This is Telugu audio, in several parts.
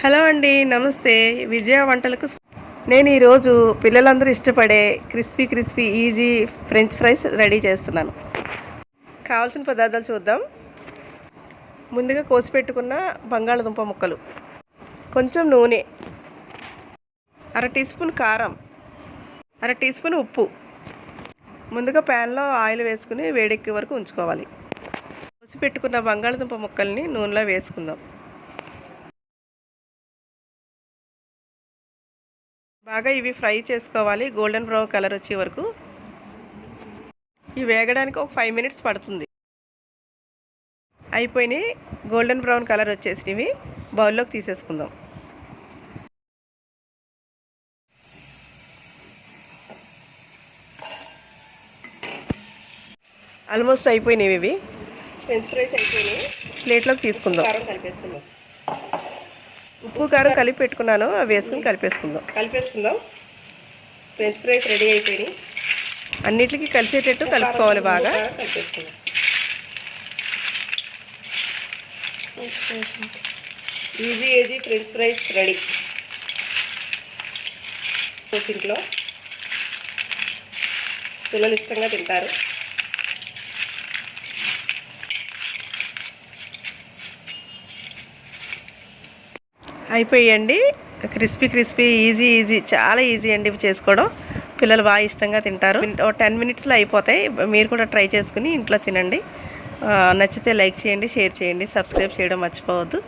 హలో అండి, నమస్తే. విజయ వంటలకు నేను ఈరోజు పిల్లలందరూ ఇష్టపడే crispy easy French fries ready చేస్తున్నాను. కావాల్సిన పదార్థాలు చూద్దాం. ముందుగా కోసి పెట్టుకున్న బంగాళదుంప ముక్కలు, కొంచెం నూనె, అర టీ స్పూన్ కారం, అర టీ స్పూన్ ఉప్పు. ముందుగా ప్యాన్లో ఆయిల్ వేసుకుని వేడెక్కే వరకు ఉంచుకోవాలి. కోసి పెట్టుకున్న బంగాళదుంప ముక్కల్ని నూనెలో వేసుకుందాం. బాగా ఇవి ఫ్రై చేసుకోవాలి, గోల్డెన్ బ్రౌన్ కలర్ వచ్చే వరకు. ఇవి వేగడానికి ఒక 5 మినిట్స్ పడుతుంది. అయిపోయినాయి, గోల్డెన్ బ్రౌన్ కలర్ వచ్చేసినవి. బౌల్లోకి తీసేసుకుందాం. ఆల్మోస్ట్ అయిపోయినాయి ఇవి. ఫ్రెంచ్ ఫ్రైస్ అయిపోయినాయి. ప్లేట్లోకి తీసుకుందాం. కారం కలిపేసుకుందాం. ఉప్పు కారం కలిపి పెట్టుకున్నాను, అవి వేసుకుని కలిపేసుకుందాం. ఫ్రెంచ్ ఫ్రైస్ రెడీ అయిపోయినాయి. అన్నిటికీ కలిసేటట్టు కలుపుకోవాలి బాగా. Easy French fries ready. ఇంట్లో పిల్లలు ఇష్టంగా తింటారు. అయిపోయండి. క్రిస్పీ ఈజీ, చాలా ఈజీ అండి ఇవి చేసుకోవడం. పిల్లలు బాగా ఇష్టంగా తింటారు. 10 మినిట్స్లో అయిపోతాయి. మీరు కూడా ట్రై చేసుకుని ఇంట్లో తినండి. నచ్చితే లైక్ చేయండి, షేర్ చేయండి, సబ్స్క్రైబ్ చేయడం మర్చిపోవద్దు.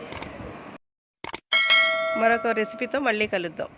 మరొక రెసిపీతో మళ్ళీ కలుద్దాం.